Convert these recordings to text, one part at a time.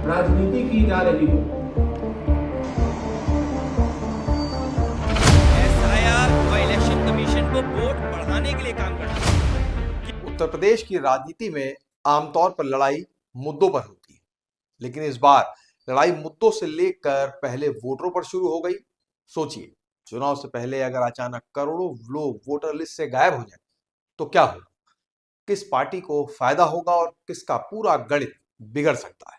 राजनीति की जा रही हो। एसआईआर व इलेक्शन कमीशन को वोट बढ़ाने के लिए काम करना है। उत्तर प्रदेश की राजनीति में आमतौर पर लड़ाई मुद्दों पर होती है, लेकिन इस बार लड़ाई मुद्दों से लेकर पहले वोटरों पर शुरू हो गई। सोचिए, चुनाव से पहले अगर अचानक करोड़ों लोग वोटर लिस्ट से गायब हो जाए तो क्या होगा? किस पार्टी को फायदा होगा और किसका पूरा गणित बिगड़ सकता है?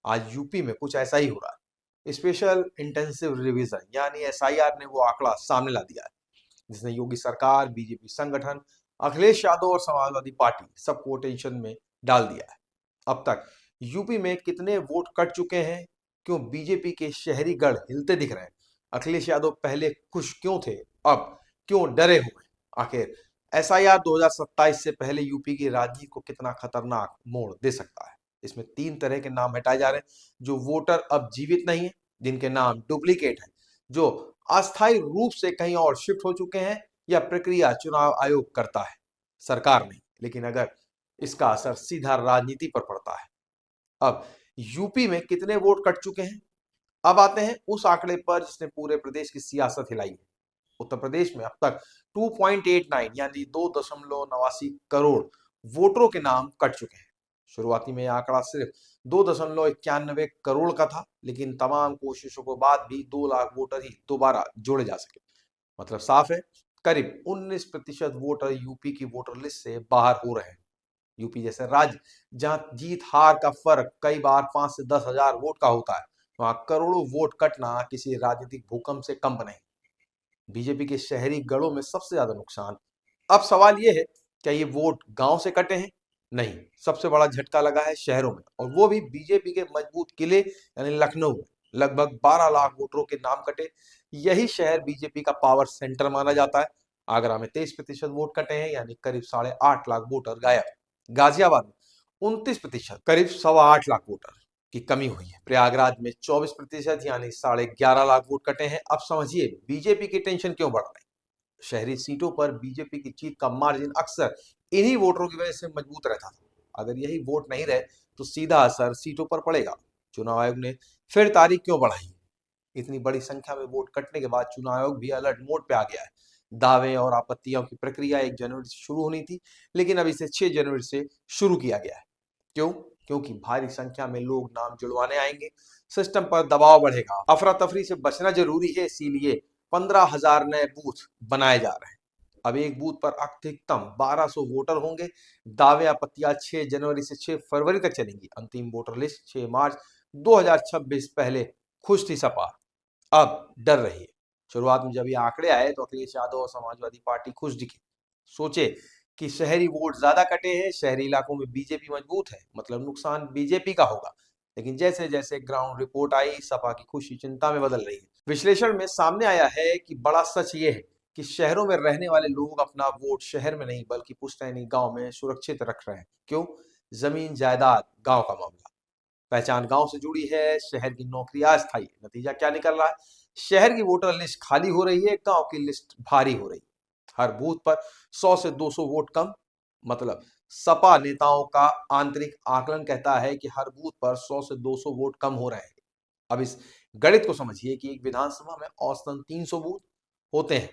आज यूपी में कुछ ऐसा ही हो रहा है। स्पेशल इंटेंसिव रिवीजन यानी एसआईआर ने वो आंकड़ा सामने ला दिया है जिसने योगी सरकार, बीजेपी संगठन, अखिलेश यादव और समाजवादी पार्टी सबको टेंशन में डाल दिया है। अब तक यूपी में कितने वोट कट चुके हैं? क्यों बीजेपी के शहरी गढ़ हिलते दिख रहे हैं? अखिलेश यादव पहले खुश क्यों थे, अब क्यों डरे हुए? आखिर एसआईआर 2027 से पहले यूपी की राजनीति को कितना खतरनाक मोड़ दे सकता है? इसमें 3 तरह के नाम हटाए जा रहे हैं, जो वोटर अब जीवित नहीं है, जिनके नाम डुप्लीकेट हैं, जो अस्थायी रूप से कहीं और शिफ्ट हो चुके हैं, या प्रक्रिया चुनाव आयोग करता है, सरकार नहीं। लेकिन अगर इसका असर सीधा राजनीति पर पड़ता है। अब यूपी में कितने वोट कट चुके हैं? अब आते हैं उस आंकड़े पर जिसने पूरे प्रदेश की सियासत हिलाई है। उत्तर प्रदेश में अब तक 2.89 यानी 2.89 करोड़ वोटरों के नाम कट चुके हैं। शुरुआती में यह आंकड़ा सिर्फ 2.91 करोड़ का था, लेकिन तमाम कोशिशों के बाद भी 2 लाख वोटर ही दोबारा जोड़े जा सके। मतलब साफ है, करीब 19% वोटर यूपी की वोटर लिस्ट से बाहर हो रहे हैं। यूपी जैसे राज्य जहां जीत हार का फर्क कई बार 5 से 10 हजार वोट का होता है, वहां करोड़ों वोट कटना किसी राजनीतिक भूकंप से कम नहीं। बीजेपी के शहरी गढ़ों में सबसे ज्यादा नुकसान। अब सवाल यह है, क्या ये वोट गांव से कटे हैं? नहीं, सबसे बड़ा झटका लगा है शहरों में, और वो भी बीजेपी के मजबूत किले यानी लखनऊ में। लगभग 12 लाख वोटरों के नाम कटे। यही शहर बीजेपी का पावर सेंटर माना जाता है। आगरा में 23% वोट कटे हैं, यानी करीब 8.5 लाख वोटर गायब। गाजियाबाद में 29%, करीब 8.25 लाख वोटर की कमी हुई है। प्रयागराज में 24% यानी 11.5 लाख वोट कटे हैं। अब समझिए बीजेपी की टेंशन क्यों बढ़ रही है। शहरी सीटों पर बीजेपी की जीत का मार्जिन अक्सर इन्हीं वोटरों की वजह से मजबूत रहता था। अगर यही वोट नहीं रहे तो सीधा असर सीटों पर पड़ेगा। चुनाव आयोग ने फिर तारीख क्यों बढ़ाई? इतनी बड़ी संख्या में वोट कटने के बाद चुनाव आयोग भी अलर्ट मोड पे आ गया है। दावे और आपत्तियों की प्रक्रिया 1 जनवरी से शुरू होनी थी, लेकिन अब इसे 6 जनवरी से शुरू किया गया है। क्यों? क्योंकि भारी संख्या में लोग नाम जुड़वाने आएंगे, सिस्टम पर दबाव बढ़ेगा। अफरा तफरी से बचना जरूरी है, इसीलिए 15,000 नए बूथ बनाए जा रहे हैं। अब एक बूथ पर अधिकतम 1200 वोटर होंगे। दावे आपत्तियां 6 जनवरी से 6 फरवरी तक चलेंगी। अंतिम वोटर लिस्ट 6 मार्च 2026। पहले खुश थी सपा, अब डर रही है। शुरुआत में जब ये आंकड़े आए तो अखिलेश यादव और समाजवादी पार्टी खुश दिखे। सोचे कि शहरी वोट ज्यादा कटे हैं, शहरी इलाकों में बीजेपी मजबूत है, मतलब नुकसान बीजेपी का होगा। लेकिन जैसे जैसे ग्राउंड रिपोर्ट आई, सपा की खुशी चिंता में बदल रही है। विश्लेषण में सामने आया है कि बड़ा सच ये है कि शहरों में रहने वाले लोग अपना वोट शहर में नहीं बल्कि पुश्तैनी गांव में सुरक्षित रख रहे हैं। क्यों? जमीन जायदाद गांव का मामला, पहचान गांव से जुड़ी है, शहर की नौकरियां अस्थायी है। नतीजा क्या निकल रहा है? शहर की वोटर लिस्ट खाली हो रही है, गांव की लिस्ट भारी हो रही है। हर बूथ पर 100 से 200 वोट कम। मतलब सपा नेताओं का आंतरिक आकलन कहता है कि हर बूथ पर 100 से 200 वोट कम हो रहे हैं। अब इस गणित को समझिए कि एक विधानसभा में औसतन 300 बूथ होते हैं।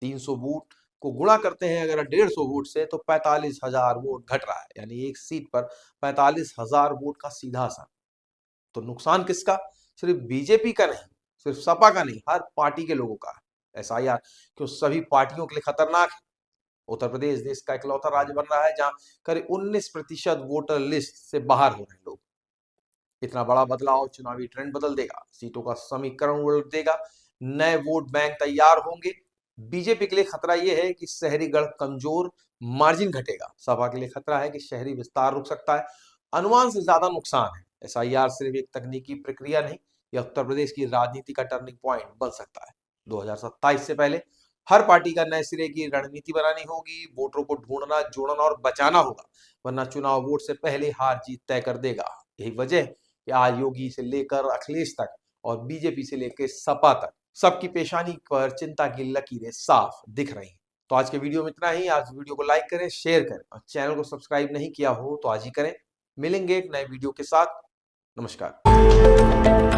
300 वोट को गुणा करते हैं अगर 150 वोट से, तो 45,000 वोट घट रहा है, यानी एक सीट पर 45,000 वोट का सीधा असर। तो नुकसान किसका? सिर्फ बीजेपी का नहीं, सिर्फ सपा का नहीं, हर पार्टी के लोगों का। एसआईआर क्यों सभी पार्टियों के लिए खतरनाक है? उत्तर प्रदेश देश का इकलौता राज्य बन रहा है जहां करीब 19% वोटर लिस्ट से बाहर हो रहे हैं लोग। इतना बड़ा बदलाव चुनावी ट्रेंड बदल देगा, सीटों का समीकरण उलट देगा, नए वोट बैंक तैयार होंगे। बीजेपी के लिए खतरा यह है कि शहरी गढ़ कमजोर, मार्जिन घटेगा। सपा के लिए खतरा है कि शहरी विस्तार रुक सकता है। अनुमान से ज्यादा नुकसान है। एसआईआर सिर्फ एक तकनीकी प्रक्रिया नहीं, यह उत्तर प्रदेश की राजनीति का टर्निंग पॉइंट बन सकता है। 2027 से पहले हर पार्टी का नए सिरे की रणनीति बनानी होगी। वोटरों को ढूंढना, जोड़ना और बचाना होगा, वरना चुनाव वोट से पहले हार जीत तय कर देगा। यही वजह है कि आज योगी से लेकर अखिलेश तक और बीजेपी से लेकर सपा तक सबकी पेशानी पर चिंता की लकीरें साफ दिख रही हैं। तो आज के वीडियो में इतना ही। आज वीडियो को लाइक करें, शेयर करें और चैनल को सब्सक्राइब नहीं किया हो तो आज ही करें। मिलेंगे एक नए वीडियो के साथ। नमस्कार।